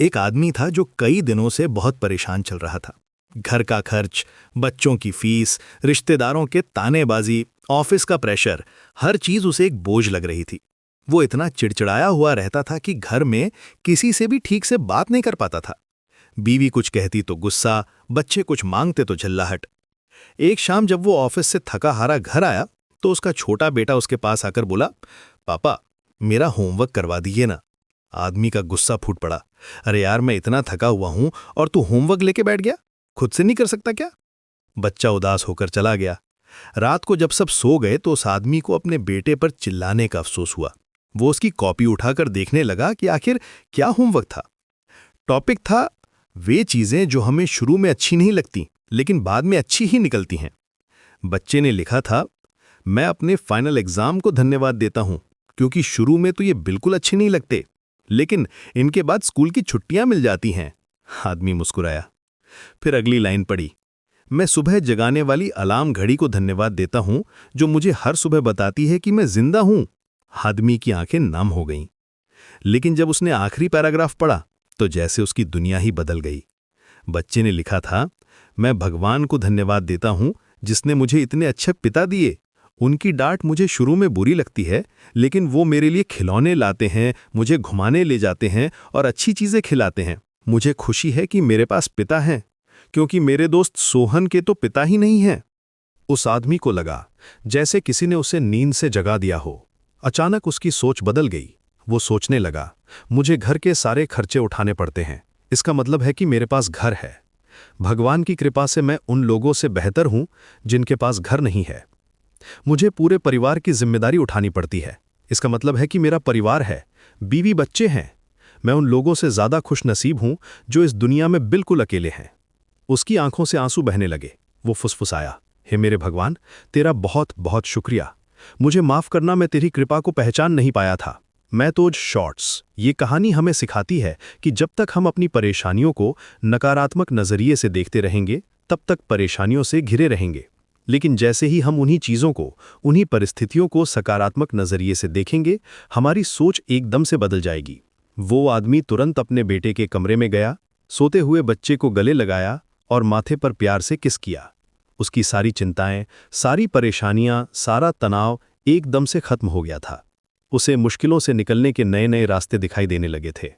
एक आदमी था जो कई दिनों से बहुत परेशान चल रहा था। घर का खर्च, बच्चों की फीस, रिश्तेदारों के तानेबाजी, ऑफिस का प्रेशर, हर चीज उसे एक बोझ लग रही थी। वो इतना चिड़चिड़ाया हुआ रहता था कि घर में किसी से भी ठीक से बात नहीं कर पाता था। बीवी कुछ कहती तो गुस्सा, बच्चे कुछ मांगते तो झल्लाहट। एक शाम जब वो ऑफिस से थका हारा घर आया तो उसका छोटा बेटा उसके पास आकर बोला, पापा, मेरा होमवर्क करवा दीजिए ना। आदमी का गुस्सा फूट पड़ा। अरे यार, मैं इतना थका हुआ हूं और तू होमवर्क लेके बैठ गया? खुद से नहीं कर सकता क्या? बच्चा उदास होकर चला गया। रात को जब सब सो गए तो उस आदमी को अपने बेटे पर चिल्लाने का अफसोस हुआ। वो उसकी कॉपी उठाकर देखने लगा कि आखिर क्या होमवर्क था। टॉपिक था वे चीजें जो हमें शुरू में अच्छी नहीं लगती लेकिन बाद में अच्छी ही निकलती हैं। बच्चे ने लिखा था, मैं अपने फाइनल एग्जाम को धन्यवाद देता हूं क्योंकि शुरू में तो ये बिल्कुल अच्छे नहीं लगते, लेकिन इनके बाद स्कूल की छुट्टियां मिल जाती हैं। आदमी मुस्कुराया। फिर अगली लाइन पढ़ी, मैं सुबह जगाने वाली अलार्म घड़ी को धन्यवाद देता हूं जो मुझे हर सुबह बताती है कि मैं जिंदा हूं। आदमी की आंखें नम हो गईं। लेकिन जब उसने आखिरी पैराग्राफ पढ़ा तो जैसे उसकी दुनिया ही बदल गई। बच्चे ने लिखा था, मैं भगवान को धन्यवाद देता हूं जिसने मुझे इतने अच्छे पिता दिए। उनकी डांट मुझे शुरू में बुरी लगती है, लेकिन वो मेरे लिए खिलौने लाते हैं, मुझे घुमाने ले जाते हैं और अच्छी चीजें खिलाते हैं। मुझे खुशी है कि मेरे पास पिता हैं, क्योंकि मेरे दोस्त सोहन के तो पिता ही नहीं हैं। उस आदमी को लगा जैसे किसी ने उसे नींद से जगा दिया हो। अचानक उसकी सोच बदल गई। वो सोचने लगा, मुझे घर के सारे खर्चे उठाने पड़ते हैं, इसका मतलब है कि मेरे पास घर है। भगवान की कृपा से मैं उन लोगों से बेहतर हूं जिनके पास घर नहीं है। मुझे पूरे परिवार की जिम्मेदारी उठानी पड़ती है, इसका मतलब है कि मेरा परिवार है, बीवी बच्चे हैं। मैं उन लोगों से ज्यादा खुशनसीब हूं जो इस दुनिया में बिल्कुल अकेले हैं। उसकी आंखों से आंसू बहने लगे। वो फुसफुसाया, हे मेरे भगवान, तेरा बहुत बहुत शुक्रिया। मुझे माफ करना, मैं तेरी कृपा को पहचान नहीं पाया था। मैं तो शॉर्ट्स। ये कहानी हमें सिखाती है कि जब तक हम अपनी परेशानियों को नकारात्मक नजरिए से देखते रहेंगे तब तक परेशानियों से घिरे रहेंगे, लेकिन जैसे ही हम उन्हीं चीज़ों को, उन्हीं परिस्थितियों को सकारात्मक नजरिए से देखेंगे, हमारी सोच एकदम से बदल जाएगी। वो आदमी तुरंत अपने बेटे के कमरे में गया, सोते हुए बच्चे को गले लगाया और माथे पर प्यार से किस किया। उसकी सारी चिंताएं, सारी परेशानियां, सारा तनाव एकदम से खत्म हो गया था। उसे मुश्किलों से निकलने के नए नए रास्ते दिखाई देने लगे थे।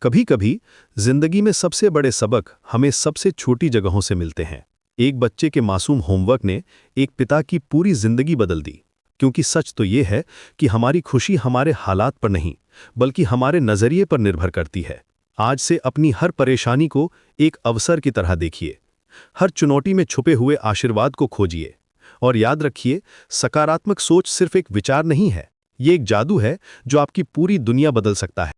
कभी कभी जिंदगी में सबसे बड़े सबक हमें सबसे छोटी जगहों से मिलते हैं। एक बच्चे के मासूम होमवर्क ने एक पिता की पूरी जिंदगी बदल दी। क्योंकि सच तो ये है कि हमारी खुशी हमारे हालात पर नहीं, बल्कि हमारे नजरिए पर निर्भर करती है। आज से अपनी हर परेशानी को एक अवसर की तरह देखिए। हर चुनौती में छुपे हुए आशीर्वाद को खोजिए। और याद रखिए, सकारात्मक सोच सिर्फ एक विचार नहीं है, ये एक जादू है जो आपकी पूरी दुनिया बदल सकता है।